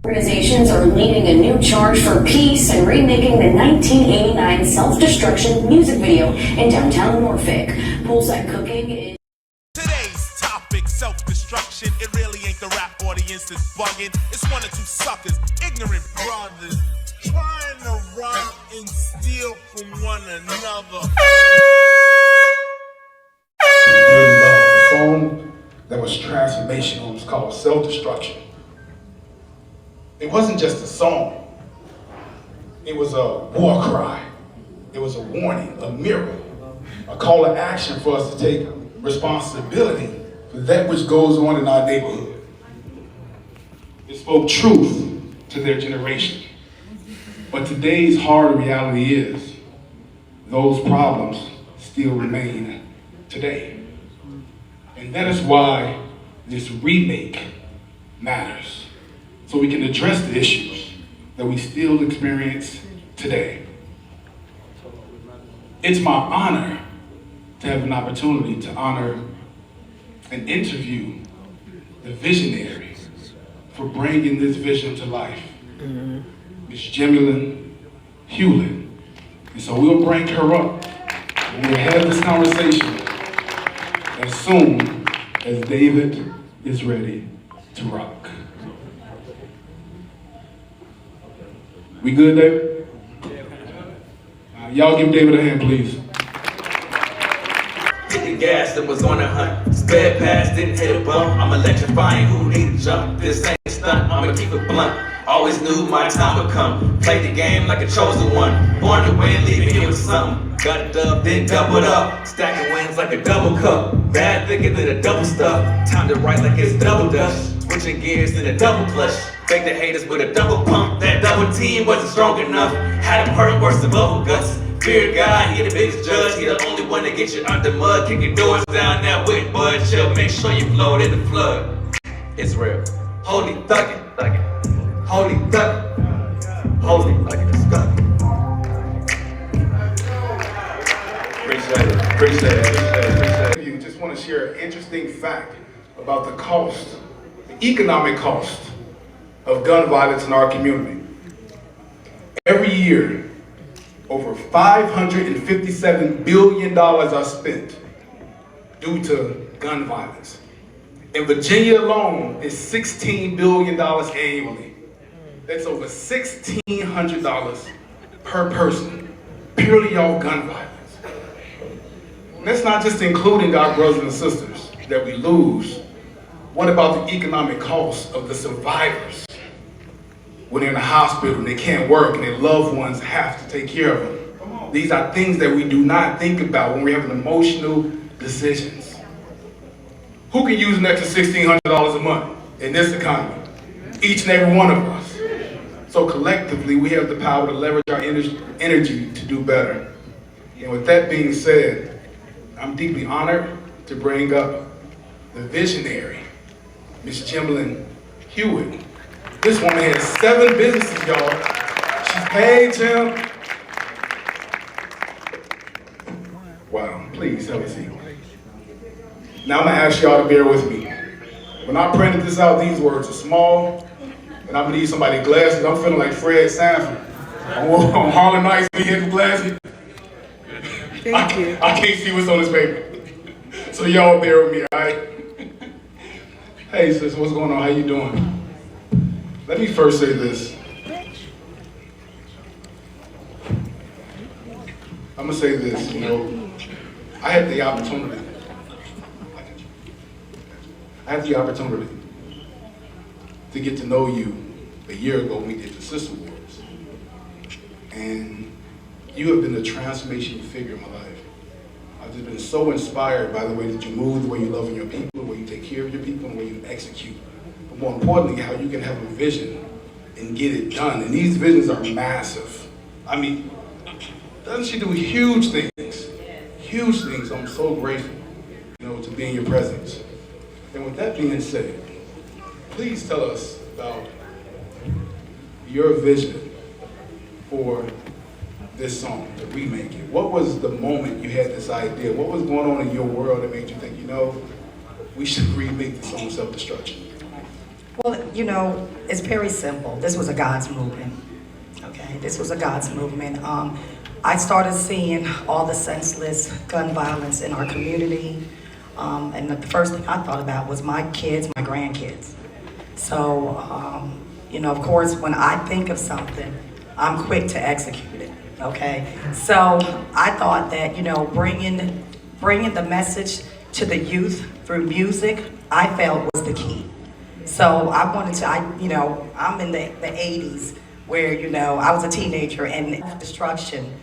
Organizations are leading a new charge for peace and remaking the 1989 self-destruction music video in downtown Norfolk. Poolside cooking is today's topic, self-destruction. It really ain't the rap audience that's bugging. It's one or two suckers, ignorant brothers, trying to rob and steal from one another. The song that was transformational was called Self-Destruction. It wasn't just a song. It was a war cry. It was a warning, a mirror, a call to action for us to take responsibility for that which goes on in our neighborhood. It spoke truth to their generation. But today's hard reality is those problems still remain today. And that is why this remake matters. So we can address the issues that we still experience today. It's my honor to have an opportunity to honor and interview the visionary for bringing this vision to life, Ms. Jemilyn Hewlett. And so we'll bring her up and we'll have this conversation as soon as David is ready to rock. We good, David? Y'all give David a hand, please. Hit the gas and was on a hunt. Sped past, didn't hit a bump. I'm electrifying, who need to jump? This ain't a stunt, I'ma keep it blunt. Always knew my time would come. Played the game like a chosen one. Born to win, leaving here with something. Got a dub, then doubled up. Stacking wins like a double cup. Bad thinking than a double stuff. Time to write like it's double dutch. Switching gears in a double clutch. Fake the haters with a double pump. That double team wasn't strong enough. Had him hurt worse than bubble guts. Fear God, he the biggest judge. He the only one that gets you out the mud. Kicking doors down that wet bud. Chill, make sure you float in the flood. It's real. Holy thuggin', thuggin'. Holy thuggin'. Holy thuggin'. Appreciate it. Appreciate it. Appreciate it. You just want to share an interesting fact about the cost, the economic cost of gun violence in our community. Every year, over $557 billion are spent due to gun violence. In Virginia alone, it's $16 billion annually. That's over $1,600 per person, purely off gun violence. And that's not just including our brothers and sisters that we lose. What about the economic cost of the survivors? When they're in the hospital and they can't work and their loved ones have to take care of them. These are things that we do not think about when we're having emotional decisions. Who can use an extra $1,600 a month in this economy? Each and every one of us. So collectively, we have the power to leverage our energy to do better. And with that being said, I'm deeply honored to bring up the visionary, Ms. Jemilyn Hewlett. This woman has 7 businesses, y'all. She's paid him. Wow, please have a seat. Now I'm gonna ask y'all to bear with me. When I printed this out, these words are small, and I'm gonna need somebody's glasses. I'm feeling like Fred Sanford. On Harlem Nights, he had the glasses. Thank you. I can't see what's on this paper. So y'all bear with me, all right? Hey sis, what's going on? How you doing? Let me first say this. I'm gonna say this, I had the opportunity to get to know you a year ago when we did the Sister Wars. And you have been a transformational figure in my life. I've just been so inspired by the way that you move, the way you love on your people, the way you take care of your people, and the way you execute. But more importantly, how you can have a vision and get it done. And these visions are massive. I mean, doesn't she do huge things? Huge things. I'm so grateful, to be in your presence. And with that being said, please tell us about your vision for this song, to remake it. What was the moment you had this idea? What was going on in your world that made you think, we should remake the song Self-Destruction? Well, you know, it's very simple. This was a God's movement. Okay, this was a God's movement. I started seeing all the senseless gun violence in our community, and the first thing I thought about was my kids, my grandkids. So, you know, of course, when I think of something, I'm quick to execute it. Okay, so I thought that, you know, bringing the message to the youth through music, I felt was the key. So I wanted to, you know, I'm in the 80s where, you know, I was a teenager and destruction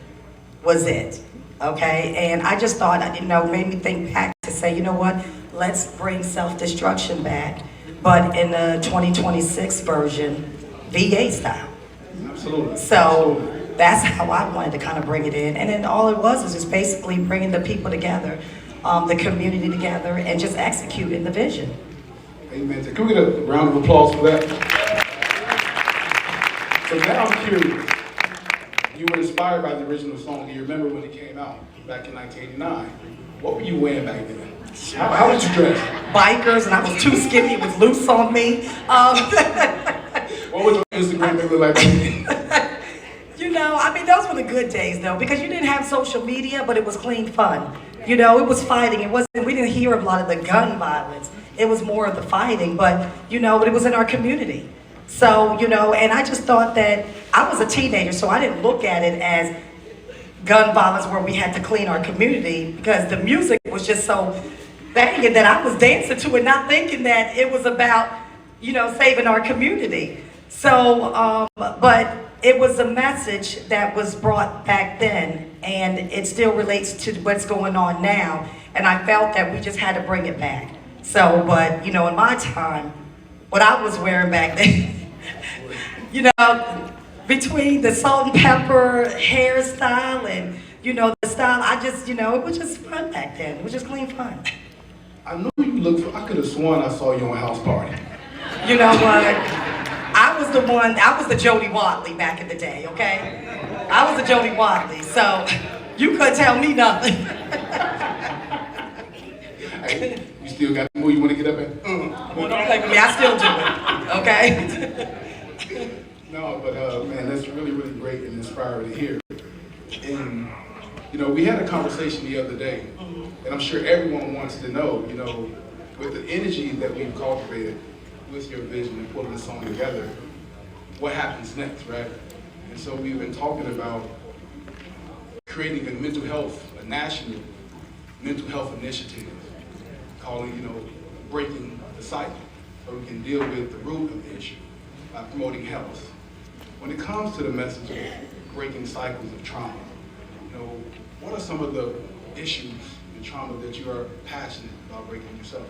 was it, okay? And I just thought, you know, made me think back to say, you know what, let's bring self-destruction back, but in the 2026 version, VA style. Absolutely. So that's how I wanted to kind of bring it in. And then all it was is just basically bringing the people together, the community together, and just executing the vision. Amen. So can we get a round of applause for that? So now I'm curious. You were inspired by the original song. Do you remember when it came out back in 1989? What were you wearing back then? How was you dressed? Bikers, and I was too skinny. It was loose on me. What was your Instagram look like? You know, I mean, those were the good days, though, because you didn't have social media, but it was clean fun. You know, it was fighting. It wasn't. We didn't hear a lot of the gun violence. It was more of the fighting, but you know, it was in our community. So, you know, and I just thought that I was a teenager, so I didn't look at it as gun violence where we had to clean our community, because the music was just so banging that I was dancing to it, not thinking that it was about, you know, saving our community. So, but it was a message that was brought back then, and it still relates to what's going on now, and I felt that we just had to bring it back. So, but, you know, in my time, what I was wearing back then, you know, between the salt and pepper hairstyle and, you know, the style, I just, you know, it was just fun back then. It was just clean fun. I knew you looked I could have sworn I saw you on House Party. You know what? I was the Jody Watley back in the day, okay? I was the Jody Watley, so you couldn't tell me nothing. Hey, you still got the move you want to get up and Well, don't play with me, I still do it, okay? No, but man, that's really, really great and inspiring to hear. And, you know, we had a conversation the other day, and I'm sure everyone wants to know, you know, with the energy that we've cultivated with your vision and putting this song together, what happens next, right? And so we've been talking about creating a mental health, a national mental health initiative, calling, you know, breaking the cycle, so we can deal with the root of the issue by promoting health. When it comes to the message of breaking cycles of trauma, you know, what are some of the issues and trauma that you are passionate about breaking yourself?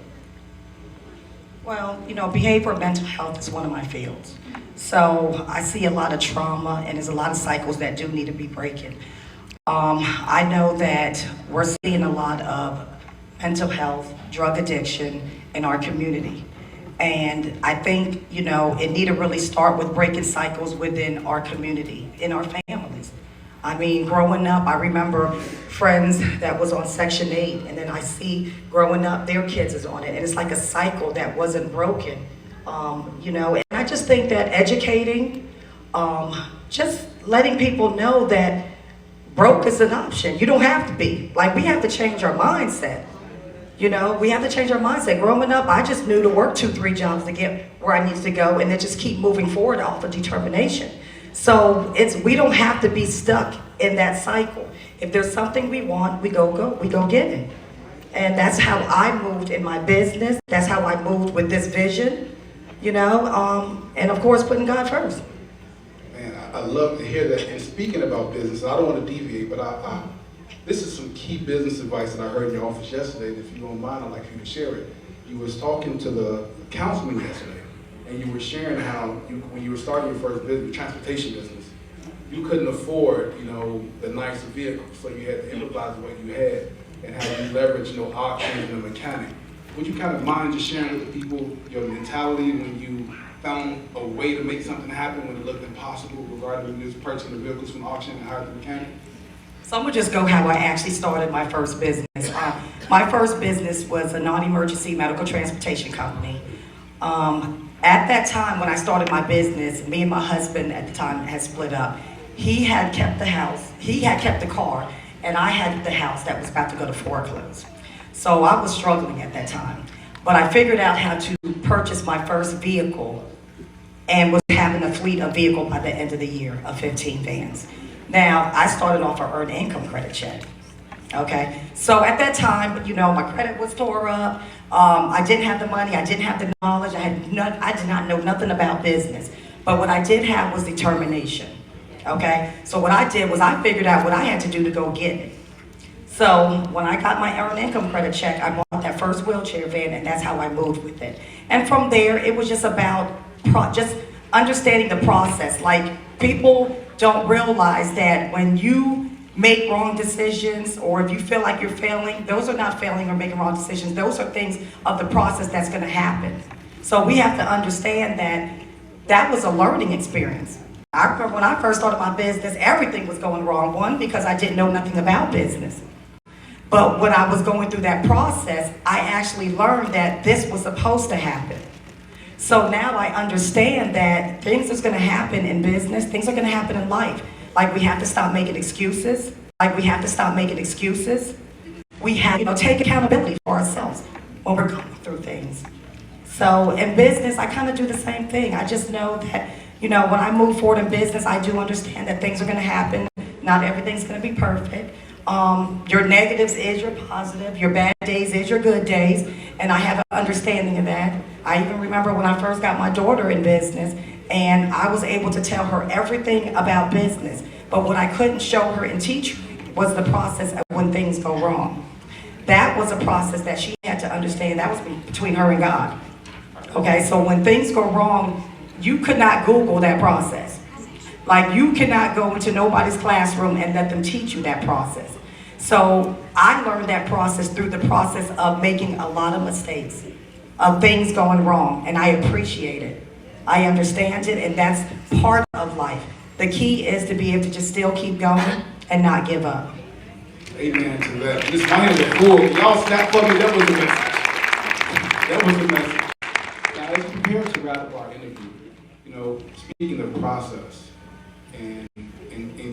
Well, you know, behavioral mental health is one of my fields. So I see a lot of trauma, and there's a lot of cycles that do need to be breaking. I know that we're seeing a lot of mental health, drug addiction in our community. And I think, you know, it need to really start with breaking cycles within our community, in our families. I mean, growing up, I remember friends that was on Section 8, and then I see growing up, their kids is on it. And it's like a cycle that wasn't broken, you know. And I just think that educating, just letting people know that broke is an option. You don't have to be. Like, we have to change our mindset. You know, we have to change our mindset. Growing up, I just knew to work 2-3 jobs to get where I needed to go, and then just keep moving forward off of determination. So we don't have to be stuck in that cycle. If there's something we want, we go get it. And that's how I moved in my business. That's how I moved with this vision, you know, and of course, putting God first. Man, I love to hear that. And speaking about business, I don't want to deviate, but this is some key business advice that I heard in your office yesterday. And if you don't mind, I'd like for you to share it. You was talking to the councilman yesterday, and you were sharing how when you were starting your first business, transportation business, you couldn't afford, you know, the nicer vehicle, so you had to improvise what you had, and how you leverage, you know, auctions and a mechanic. Would you kind of mind just sharing with the people your mentality when you found a way to make something happen when it looked impossible regarding when you was purchasing the vehicles from auction and hired the mechanic? So I'm gonna just go how I actually started my first business. My first business was a non-emergency medical transportation company. At that time, when I started my business, me and my husband at the time had split up. He had kept the house, he had kept the car, and I had the house that was about to go to foreclose. So I was struggling at that time. But I figured out how to purchase my first vehicle and was having a fleet of vehicles by the end of the year of 15 vans. Now, I started off an earned income credit check. Okay, so at that time, you know, my credit was tore up. I didn't have the money, I didn't have the knowledge, I did not know nothing about business. But what I did have was determination. Okay, so what I did was I figured out what I had to do to go get it. So when I got my earned income credit check, I bought that first wheelchair van, and that's how I moved with it. And from there, it was just about just understanding the process. Like, people don't realize that when you make wrong decisions, or if you feel like you're failing, those are not failing or making wrong decisions. Those are things of the process that's going to happen. So we have to understand that that was a learning experience. I remember when I first started my business, everything was going wrong. One, because I didn't know nothing about business. But when I was going through that process, I actually learned that this was supposed to happen. So now I understand that things are going to happen in business, things are going to happen in life. Like, we have to stop making excuses. We have, you know, take accountability for ourselves when we're going through things. So in business, I kind of do the same thing. I just know that, you know, when I move forward in business, I do understand that things are going to happen. Not everything's going to be perfect. Your negatives is your positive. Your bad days is your good days. And I have an understanding of that. I even remember when I first got my daughter in business, and I was able to tell her everything about business. But what I couldn't show her and teach her was the process of when things go wrong. That was a process that she had to understand. That was between her and God. Okay, so when things go wrong, you could not Google that process. Like, you cannot go into nobody's classroom and let them teach you that process. So I learned that process through the process of making a lot of mistakes, of things going wrong, and I appreciate it. I understand it, and that's part of life. The key is to be able to just still keep going and not give up. Amen to that. This my hands are full. Y'all snap for me. That was a message. That was a message. Now, as we prepare to wrap up our interview, you know, speaking of process and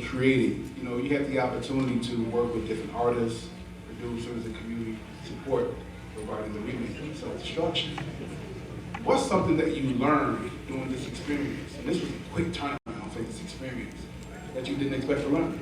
creating, you know, you had the opportunity to work with different artists, producers, and community support regarding the remake of self-destruction. What's something that you learned during this experience? And this was a quick turnaround for this experience that you didn't expect to learn.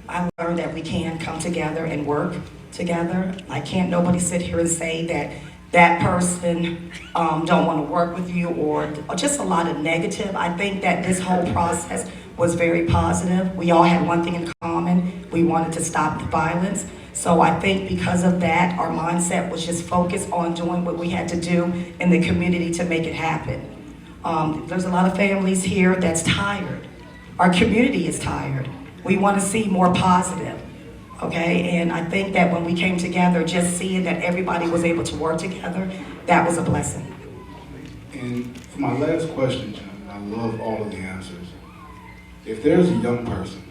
I learned that we can come together and work together. I can't nobody sit here and say that that person don't want to work with you, or just a lot of negative. I think that this whole process was very positive. We all had one thing in common. We wanted to stop the violence. So I think because of that, our mindset was just focused on doing what we had to do in the community to make it happen. There's a lot of families here that's tired. Our community is tired. We want to see more positive, okay? And I think that when we came together, just seeing that everybody was able to work together, that was a blessing. And for my last question, Jen, I love all of the answers. If there's a young person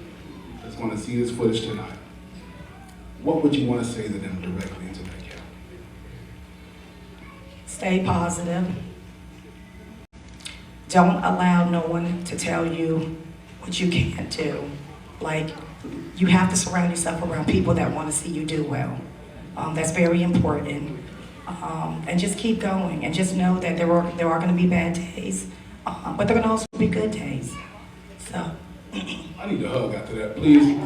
that's going to see this footage tonight, what would you want to say to them directly into that camera? Stay positive. Don't allow no one to tell you what you can't do. Like, you have to surround yourself around people that want to see you do well. That's very important. And just keep going, and just know that there are going to be bad days, but there are going to also be good days. So. I need a hug after that, please.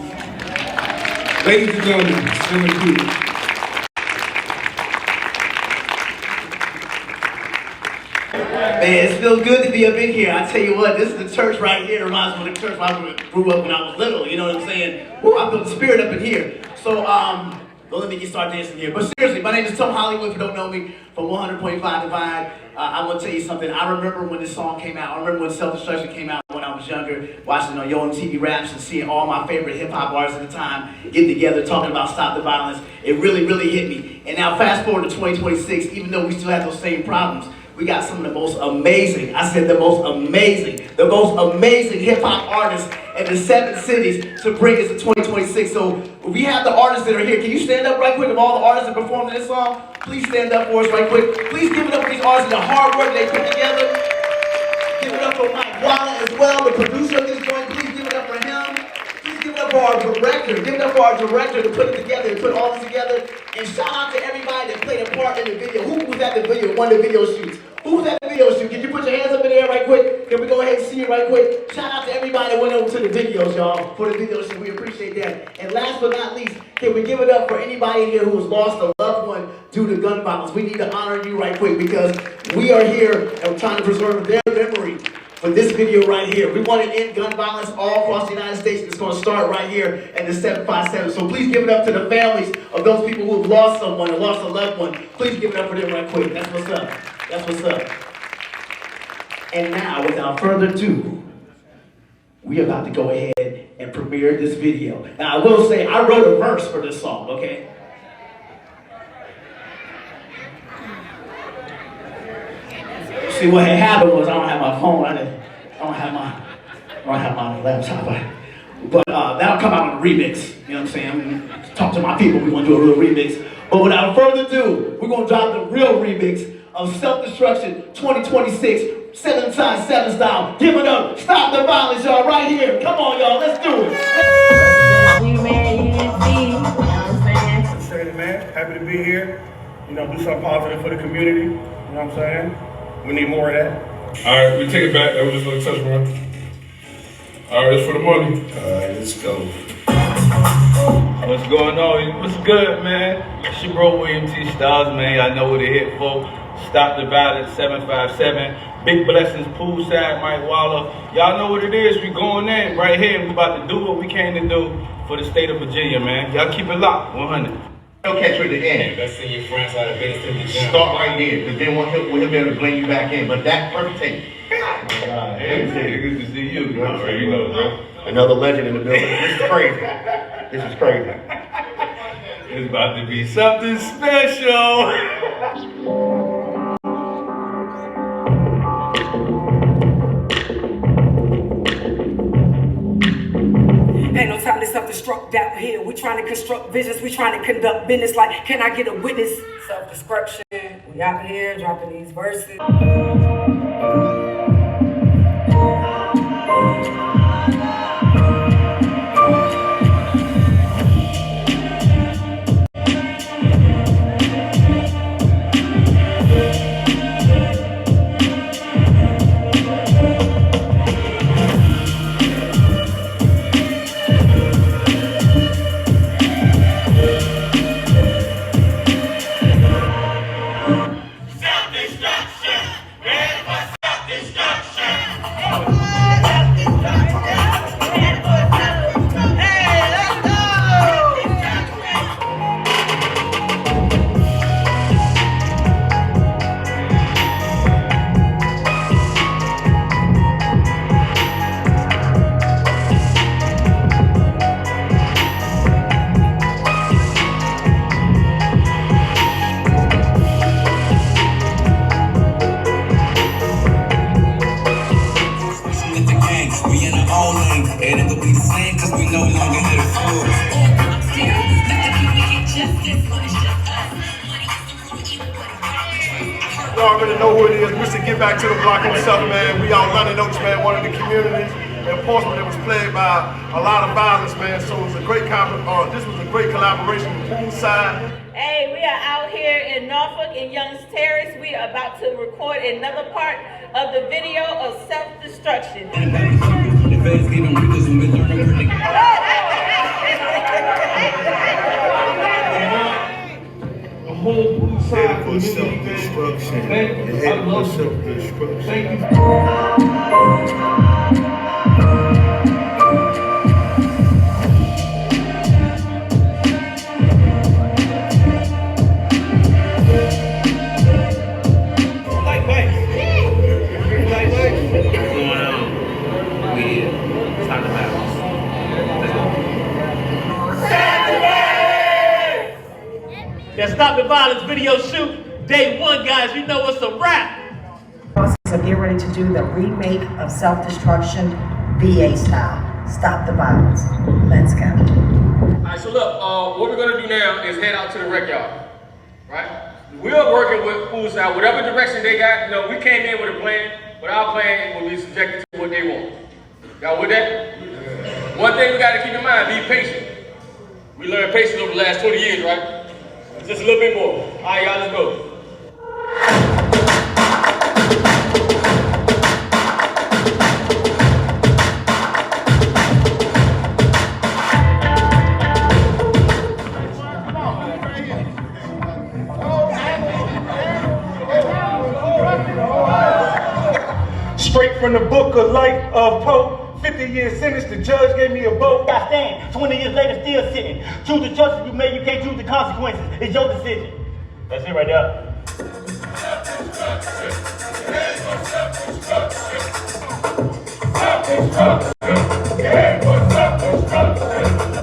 Ladies and gentlemen, Senator Cruz. Man, it feels good to be up in here. I tell you what, this is the church right here. It reminds me of the church where I grew up when I was little. You know what I'm saying? Woo, I feel the spirit up in here. So, don't let me get started dancing here. But seriously, my name is Tom Hollywood. If you don't know me, from 100.5 Divide. I want to tell you something. I remember when this song came out. I remember when Self-Destruction came out when I was younger, watching on Yo MTV Raps and seeing all my favorite hip-hop artists at the time getting together, talking about Stop the Violence. It really, really hit me. And now fast forward to 2026, even though we still have those same problems, we got some of the most amazing, I said the most amazing hip-hop artists in the 7 cities to bring us to 2026. So we have the artists that are here. Can you stand up right quick of all the artists that performed in this song? Please stand up for us right quick. Please give it up for these artists and the hard work they put together. for Mike Waller as well, the producer of this joint. Please give it up for him. Please give it up for our director. Give it up for our director to put it together, to put all this together. And shout out to everybody that played a part in the video. Who was at the video, one of the video shoots? Who was at the video shoot? Can you put your hands up in the air right quick? Can we go ahead and see it right quick? Shout out to everybody that went over to the videos, y'all, for the video shoot. We appreciate that. And last but not least, can we give it up for anybody in here who has lost a loved one due to gun violence? We need to honor you right quick because we are here and we're trying to preserve their memory for this video right here. We want to end gun violence all across the United States. It's going to start right here at the 757. So please give it up to the families of those people who have lost someone and lost a loved one. Please give it up for them right quick. That's what's up. That's what's up. And now, without further ado, we're about to go ahead and premiere this video. Now, I will say, I wrote a verse for this song, okay? See, what had happened was I don't have my phone. I don't have my laptop. But that'll come out on the remix. You know what I'm saying? I'm gonna talk to my people. We're gonna do a real remix. But without further ado, we're gonna drop the real remix of Self-Destruction 2026, 7x7 style. Give it up. Stop the violence, y'all, right here. Come on, y'all. Let's do it. You man, you didn't see, you know what I'm saying? Appreciate it, man. Happy to be here. You know, do something positive for the community. You know what I'm saying? We need more of that. All right, we take it back. That was just a little touch run. All right, it's for the money. All right, let's go. What's going on? What's good, man? It's your bro William T. Styles, man. I know what it hit for. Stop the Violence 757. Big blessings, poolside, Mike Waller. Y'all know what it is. We going in right here. We about to do what we came to do for the state of Virginia, man. Y'all keep it locked, 100. He'll catch you at the end. That's in your friends out of business. Start right there, because then he'll be able to bring you back in. But that perfect take. Hey, good to see you. You know, bro. Another legend in the building. This is crazy. This is crazy. It's about to be something special. Ain't no time to self-destruct down here. We trying to construct visions. We trying to conduct business like, can I get a witness? Self-destruction. We out here dropping these verses. You already know who it is. Mr. Get Back to the Block himself, man. We out London Oaks, man, one of the communities in Portsmouth that was plagued by a lot of violence, man. So it was a great this was a great collaboration with Poolside. Hey, we are out here in Norfolk in Young's Terrace. We are about to record another part of the video of Self-Destruction. The whole poolside community, man. I love self-destruction. Thank you. That Stop the Violence video shoot, day one, guys. You know it's a wrap. So get ready to do the remake of Self-Destruction VA style. Stop the violence. Let's go. All right, so look, what we're gonna do now is head out to the rec yard, right? We're working with Poolside, whatever direction they got. You know, we came in with a plan. but our plan will be subjected to what they want. Y'all with that? One thing we gotta keep in mind, be patient. We learned patience over the last 20 years, right? Just a little bit more. All right, y'all, let's go. Straight from the book of life of Pope. 50-year sentence, the judge gave me a vote. I stand, 20 years later, still sitting. Choose the choices you made, you can't choose the consequences. It's your decision. That's it right there.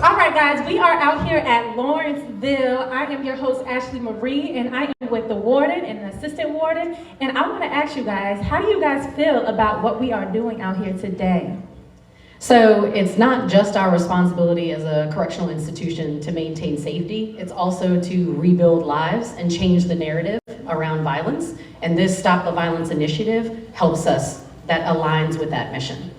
All right, guys, we are out here at Lawrenceville. I am your host, Ashley Marie, and I am with the warden and the assistant warden. And I want to ask you guys, how do you guys feel about what we are doing out here today? So it's not just our responsibility as a correctional institution to maintain safety, it's also to rebuild lives and change the narrative around violence. And this Stop the Violence initiative helps us, that aligns with that mission.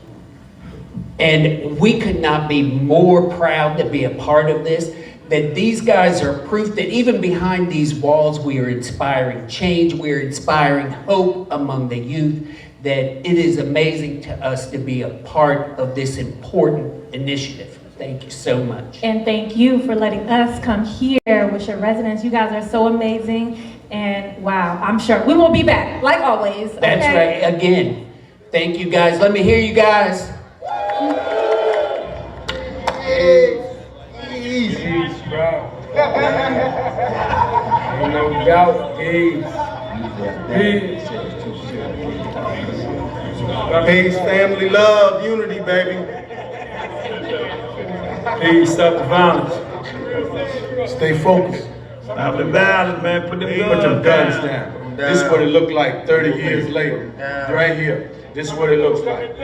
And we could not be more proud to be a part of this, that these guys are proof that even behind these walls, we are inspiring change, we're inspiring hope among the youth, that it is amazing to us to be a part of this important initiative. Thank you so much. And thank you for letting us come here with your residents. You guys are so amazing. And wow, I'm sure we will be back, like always. That's okay? right, again. Thank you guys. Let me hear you guys. Peace, bro. Ain't no doubt. Peace. Peace. Peace, family, love, unity, baby. Peace, stop the violence. Stay focused. Stop the violence, man. Put them guns down. This is what it looked like 30 years later. Right here. This is what it looks like.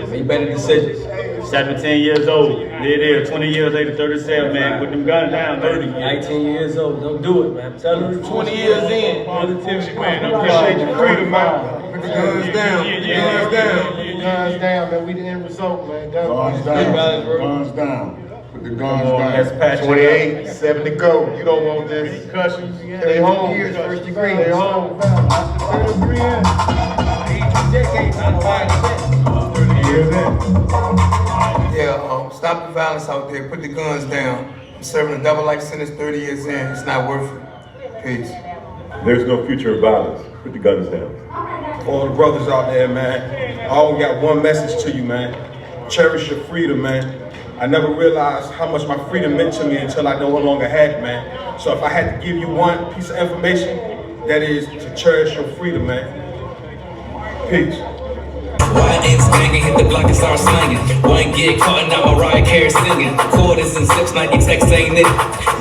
Make better decisions. 17 years old. There it is. 20 years later, 37, man. Put them guns down. 30. 19 years old. Don't do it, man. Tell them 20 years in. Positivity, man. I appreciate your freedom, man. Put the guns down. Put the guns down. Put the guns down, man. We the end result, man. Guns down. Guns down. Put the guns down. 28, 7 to go. You don't want this. Concussions. Stay home. First degree. Stay home. Yeah, stop the violence out there. Put the guns down. I'm serving a double life sentence 30 years in. It's not worth it. Peace. There's no future of violence. Put the guns down. All the brothers out there, man. I only got one message to you, man. Cherish your freedom, man. I never realized how much my freedom meant to me until I no longer had it, man. So if I had to give you one piece of information, that is to cherish your freedom, man. Peace. YN's banging, hit the block and start slanging. One get caught, now Mariah Carey singing. Quarters and zips, like your text ain't it.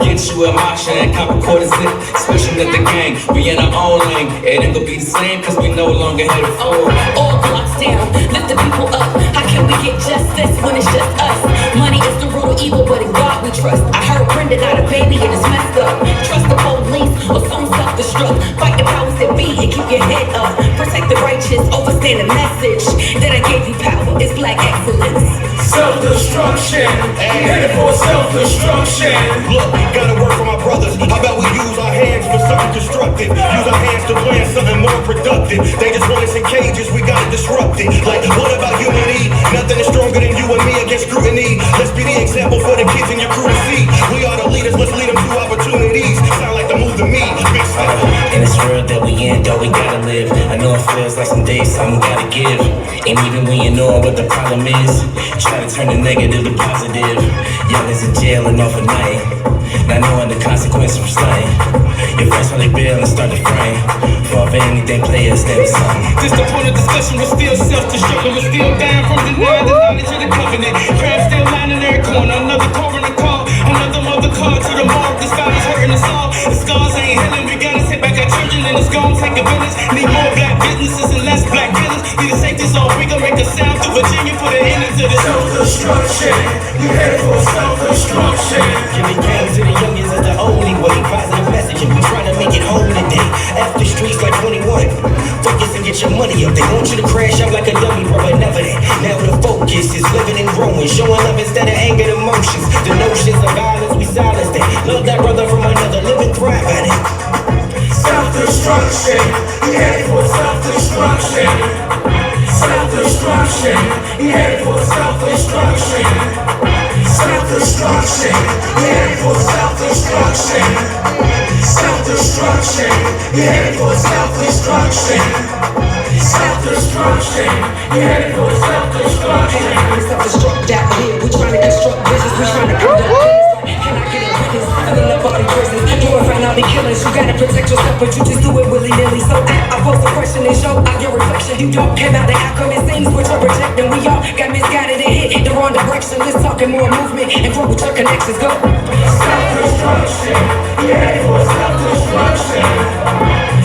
Get you a Masha and copper quarters zip. Switching at the gang, we in our own lane. It ain't gonna be the same, cause we no longer headed forward. All blocks down, lift the people up. How can we get justice when it's just us? Money is the root of evil, but in God we trust. I heard Brenda got a baby and it's messed up. Trust the police or some self-destruct. Fight the powers that be and keep your head up. Protect the righteous, overstand the message that I gave you power. It's black excellence. Self-destruction, headed for self-destruction. Look, gotta work for my brothers. How about we use our hands for something constructive? Use our hands to plan something more productive. They just want us in cages, we gotta disrupt it. Like, what about unity? Nothing is stronger than you and me against scrutiny. Let's be the example for the kids in your crew to see. We are the leaders, let's lead them to opportunities. Sound like the move to me, big step. In this world that we in, though we gotta live. I know it feels like some days something gotta give. And even when you know what the problem is, try to turn the negative to positive. Young is in jail and off at night, not knowing the consequences from slaying. Your friends when they bail and start to frame. For anything, players, they was something. Just the point of discussion, we're still self-destructing. We're still down from denying the knowledge of the covenant. Crowd still lining every corner. Another coroner call, another mother call to the morgue. This violence hurting us all. The scars ain't healing. We gotta sit back at church and it's gonna take a village. Need more black businesses and less black killers. Need a safety zone. We gon' make a sound through Virginia. Put an end to this self-destruction. We headed for self-destruction. Giving game to the youngest is the only way. Positive message and we trying to make it home today. After streets like 21. get your money up. They want you to crash out like a dummy, bro, but never that. Now the focus is living and growing, showing love instead of anger and emotions. The notions of violence, we silence that. Love that brother from another, live and thrive at it. Self-destruction, he headed for self-destruction. Self-destruction, he headed for self-destruction. Self-destruction, he headed for self-destruction. Self-destruction, he headed for self-destruction. Self-destruction, he headed for self-destruction. Self-destruct out here, we trying to construct visions, we trying to conduct business. Can I get a witness? Filling up all the prisons, doing finale killings. You gotta protect yourself, but you just do it willy-nilly. So I pose a question and show out your reflection. You don't care about the outcome, it seems what you're projecting. We all got misguided and hit the wrong direction. Let's talk more movement and grow with your connections. Go. Self-destruction, yeah, for self-destruction.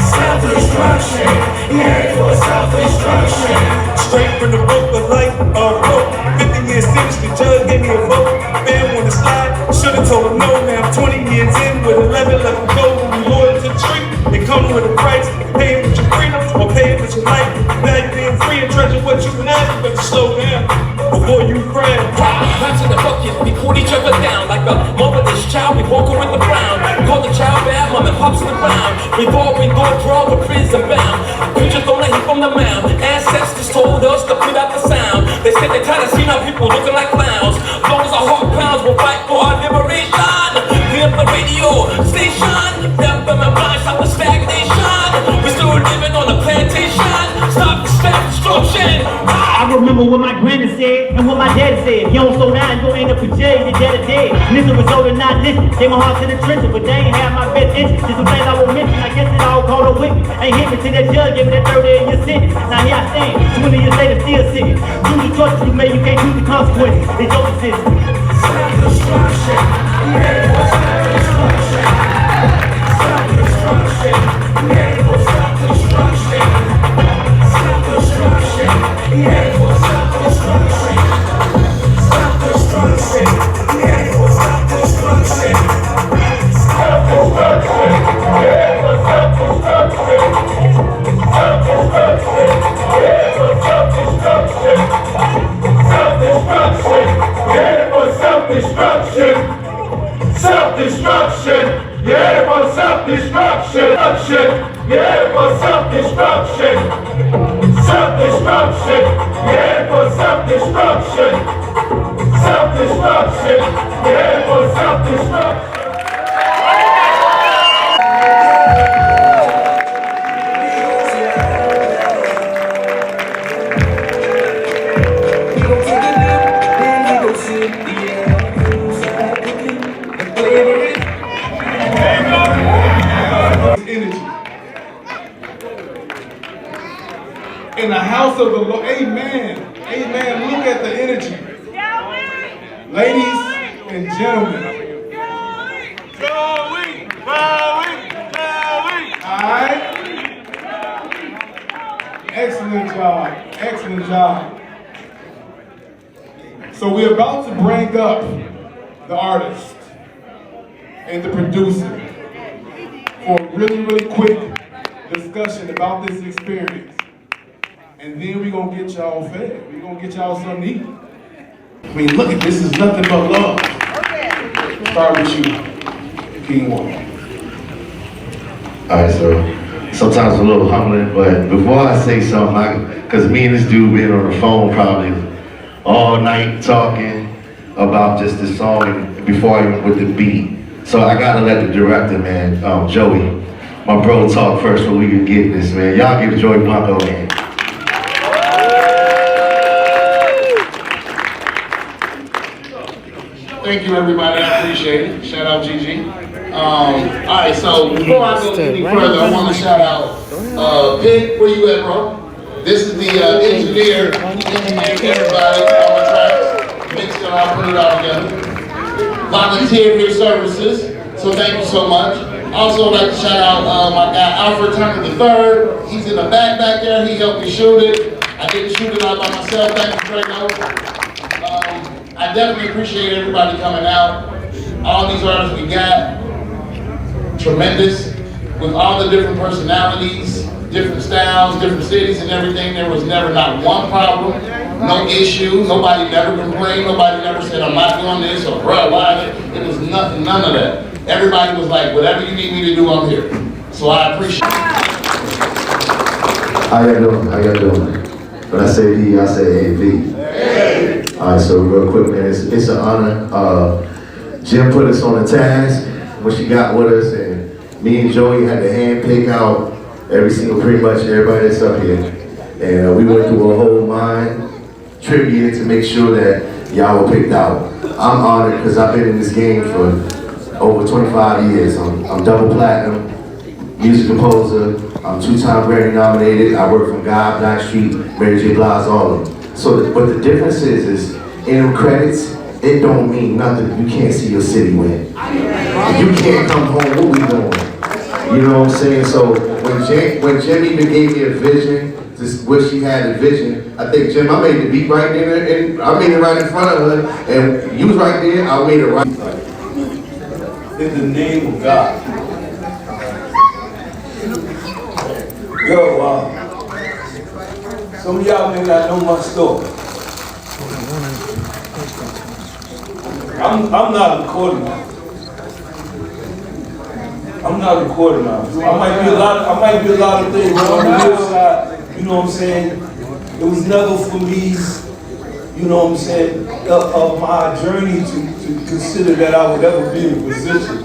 Self-destruction, yeah, for self-destruction. Straight from the book of life, rope. 50 years sentence, the judge gave me a vote. Bam on the slide, should've told him no. Now I'm 20 years in with 11 left to go. We loyal to the tree, it come with a price. Pay it with your freedom or pay it with your life. Now you being free and treasure what you have. You better slow down before you cry. Back to the bucket, we cool each other down like a motherless child. We walk with the brown. Call the child bad, mom and pops in the ground. Revolve, draw, we're prison bound. Preachers don't let him from the mound. Ancestors told us to put out the sound. They said they tired of seeing our people looking like clowns. Long as our heart pounds, we'll fight for our liberation. We have the radio station. Death and my blind, stop the stagnation. We still living on a plantation. Stop the self-destruction. I remember what my granny said and what my dad said. You don't slow down, you gon' end up in jail, your dad is dead. And as a result of not listening, gave my heart to the trenches, but they ain't have my best interest. Just some things I won't mention, I guess it all caught up with me. Ain't hit me till that judge gave me that 30-year sentence. Now here I stand, 20 years later still sitting. Do the choices you made, you can't do the consequences. It's your decision. Self-destruction, yeah, for self-destruction. Self-destruction, yeah, for self-destruction. Self-destruction, yeah, for self-destruction. Self-destruction, yeah, for self-destruction. Self-destruction, yeah, for self-destruction. Self-destruction, yeah, for self-destruction. Self-destruction, yeah, for self-destruction. Self-destruction, yeah, for self-destruction. Yeah, for self-destruction. Self-destruction, yeah, for self-destruction. Self-destruction, yeah, for self-destruction. In the house of the Lord, amen, amen. Look at the energy. Ladies and gentlemen. Alright. Excellent job, excellent job. So we're about to bring up the artist and the producer for a really quick discussion about this experience. And then we're gonna get y'all fed. We're gonna get y'all something to eat. I mean, look at this, is nothing but love. Start with you, King Warren. All right, so sometimes a little humbling, but before I say something, because me and this dude been on the phone probably all night talking about just this song and before I even with the beat. So I gotta let the director, man, Joey, my bro, talk first so we can get this, man. Y'all give Joey Blanco a hand. Thank you, everybody. I appreciate it. Shout out Gigi. All right, so before I go any further, I want to shout out Pitt. Where you at, bro? This is the engineer, everybody on the tracks. Mixed it all, put it all together. Volunteered your services, so thank you so much. Also, I'd like to shout out my guy Alfred Turner III. He's in the back there. He helped me shoot it. I didn't shoot it all by myself. Thank you, Draco. I definitely appreciate everybody coming out. All these artists we got, tremendous, with all the different personalities. different styles, different cities and everything. There was never not one problem, no issue. Nobody never complained. Nobody never said, I'm not doing this, or bro, why? It was nothing, none of that. Everybody was like, whatever you need me to do, I'm here. So I appreciate it. How y'all doing? How y'all doing? When I say D, I say AV. Hey. All right, so real quick, man, it's an honor. Jim put us on the task when she got with us, and me and Joey had to hand pick out pretty much everybody that's up here. And we went through a whole mind trivia to make sure that y'all were picked out. I'm honored because I've been in this game for over 25 years. I'm double platinum, music composer, I'm 2-time Grammy nominated. I work from God, Blackstreet, Mary J. Blige, all of them. So, but the difference is in them credits, it don't mean nothing if you can't see your city win. If you can't come home, what we doing? You know what I'm saying? So when Jim even gave me a vision, what she had a vision, I think, Jim, I made the beat right there, and I made it right in front of her, and you was right there, I made it right. In the name of God. Yo, some of y'all may not know my story. I'm not recording now. I'm not recording now. I might be a lot of things on the hillside, you know what I'm saying? It was never for me, you know what I'm saying, of my journey to consider that I would ever be in a position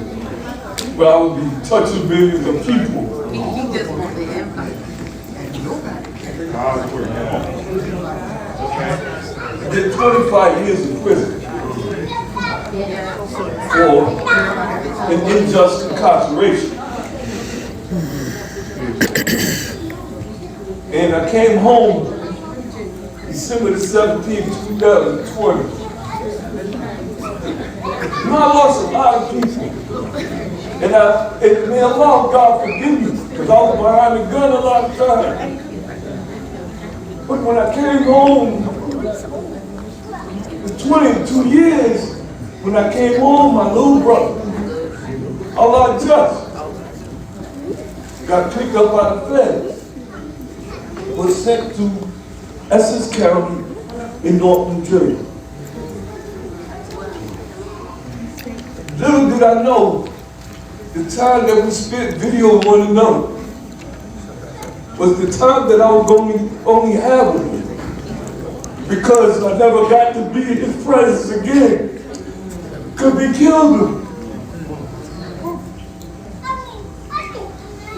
where I would be touching millions of people. I did 25 years in prison for an unjust incarceration. And I came home December the 17th, 2020. You know, I lost a lot of people. And may Allah, God forgive me, because I was behind the gun a lot of times. But when I came home, the 22 years, when I came home, my little brother, Allah just got picked up by the feds, was sent to Essex County in Norfolk, New Jersey. Little did I know, the time that we spent videoing one another was the time that I was going to only have with him, because I never got to be in his presence again. Could be killed him.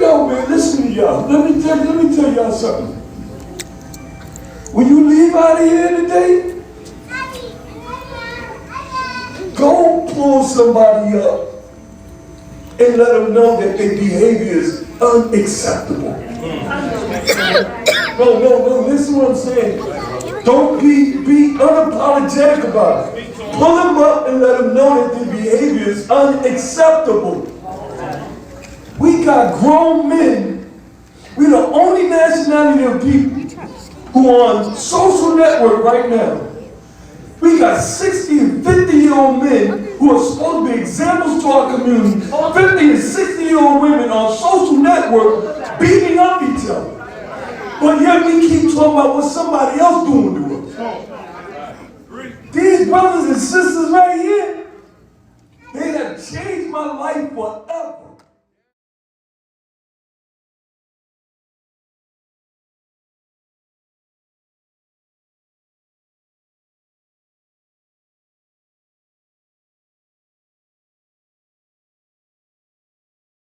Yo, man, listen to y'all. Let me tell y'all something. When you leave out of here today, go pull somebody up and let them know that their behavior is unacceptable. No, listen to what I'm saying. Don't be unapologetic about it. Pull them up and let them know that their behavior is unacceptable. We got grown men. We're the only nationality of people who are on social network right now. We got 60 and 50-year-old men who are supposed to be examples to our community. 50 and 60-year-old women on social network beating up each other. But yet we keep talking about what somebody else doing to us. These brothers and sisters right here, they have changed my life forever.